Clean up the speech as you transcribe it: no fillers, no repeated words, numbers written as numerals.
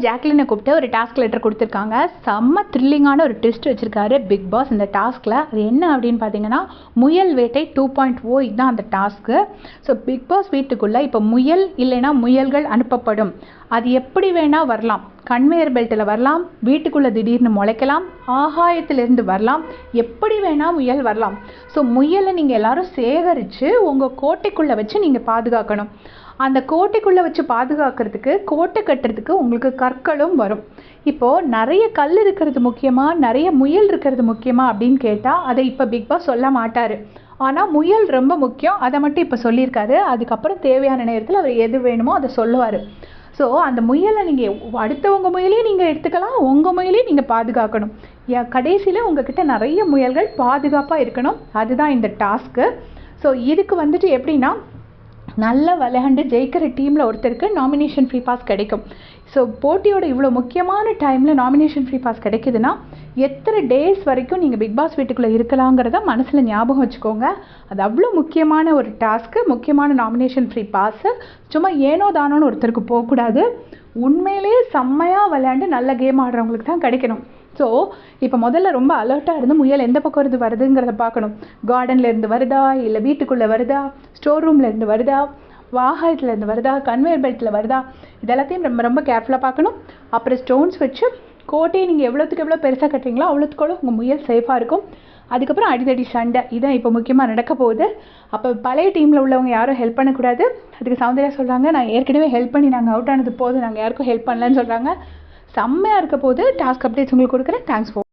ஜாக்லினை கூப்பிட்டு ஒரு task letter கொடுத்துருக்காங்க. செம்ம த்ரில்லிங்கான ஒரு ட்விஸ்ட் வச்சுருக்காரு பிக் பாஸ் இந்த டாஸ்கில். அது என்ன அப்படின்னு பார்த்தீங்கன்னா, முயல் வேட்டை 2.0 இதுதான் அந்த டாஸ்க்கு. ஸோ பிக் பாஸ் வீட்டுக்குள்ளே இப்போ முயல் இல்லைன்னா முயல்கள் அனுப்பப்படும். அது எப்படி வேணால் வரலாம். கன்வேயர் பெல்ட்டில் வரலாம், வீட்டுக்குள்ளே திடீர்னு முளைக்கலாம், ஆகாயத்திலிருந்து வரலாம், எப்படி வேணால் முயல் வரலாம். ஸோ முயலை நீங்கள் எல்லோரும் சேகரித்து உங்கள் கோட்டைக்குள்ளே வச்சு நீங்கள் பாதுகாக்கணும். அந்த கோட்டைக்குள்ளே வச்சு பாதுகாக்கிறதுக்கு, கோட்டை கட்டுறதுக்கு உங்களுக்கு கற்களும் வரும். இப்போது நிறைய கல் இருக்கிறது முக்கியமாக, நிறைய முயல் இருக்கிறது முக்கியமாக அப்படின்னு கேட்டால் அதை இப்போ பிக் பாஸ் சொல்ல மாட்டார். ஆனால் முயல் ரொம்ப முக்கியம், அதை மட்டும் இப்போ சொல்லியிருக்காரு. அதுக்கப்புறம் தேவையான நேரத்தில் அவர் எது வேணுமோ அதை சொல்லுவார். ஸோ அந்த முயலை நீங்கள் அடுத்தவங்க முயலையும் நீங்கள் எடுத்துக்கலாம், உங்கள் முயலையும் நீங்கள் பாதுகாக்கணும். கடைசியில் உங்ககிட்ட நிறைய முயல்கள் பாதுகாப்பாக இருக்கணும். அதுதான் இந்த டாஸ்க்கு. ஸோ இதுக்கு வந்துட்டு எப்படின்னா, நல்லா விளையாண்டு ஜெயிக்கிற டீமில் ஒருத்தருக்கு நாமினேஷன் ஃப்ரீ பாஸ் கிடைக்கும். ஸோ போட்டியோட இவ்வளோ முக்கியமான டைமில் நாமினேஷன் ஃப்ரீ பாஸ் கிடைக்குதுன்னா, எத்தனை டேஸ் வரைக்கும் நீங்கள் பிக் பாஸ் வீட்டுக்குள்ளே இருக்கலாங்கிறத மனசில் ஞாபகம் வச்சுக்கோங்க. அது அவ்வளோ முக்கியமான ஒரு டாஸ்க்கு, முக்கியமான நாமினேஷன் ஃப்ரீ பாஸு. சும்மா ஏனோ தானோன்னு ஒருத்தருக்கு போகக்கூடாது. உண்மையிலேயே செம்மையாக விளையாண்டு நல்ல கேம் ஆடுறவங்களுக்கு தான் கிடைக்கணும். ஸோ இப்போ முதல்ல ரொம்ப அலர்ட்டாக இருந்து முயல் எந்த பக்கம் இருந்து வருதுங்கிறத பார்க்கணும். கார்டன்லேருந்து வருதா, இல்லை வீட்டுக்குள்ளே வருதா, ஸ்டோர் ரூம்லேருந்து வருதா, வாகனத்துலேருந்து வருதா, கன்வேயர் பெல்ட்டில் வருதா, இதெல்லாத்தையும் ரொம்ப ரொம்ப கேர்ஃபுல்லாக பார்க்கணும். அப்புறம் ஸ்டோன்ஸ் வச்சு கோட்டையை நீங்கள் எவ்வளோத்துக்கு எவ்வளோ பெருசாக கட்டுறீங்களோ அவ்வளோத்துக்கு உங்கள் முயல் சேஃபாக இருக்கும். அதுக்கப்புறம் அடிதடி சண்டை இதான் இப்போ முக்கியமாக நடக்க போகுது. அப்போ பழைய டீமில் உள்ளவங்க யாரும் ஹெல்ப் பண்ணக்கூடாது. அதுக்கு சௌந்தர்யா சொல்கிறாங்க, நான் ஏற்கனவே ஹெல்ப் பண்ணி நாங்கள் அவுட் ஆனது போதும், நாங்கள் யாருக்கும் ஹெல்ப் பண்ணலன்னு சொல்கிறாங்க. செம்மையாக இருக்க போது டாஸ்க் அப்டேட்ஸ் உங்களுக்கு கொடுக்குறேன். Thanks for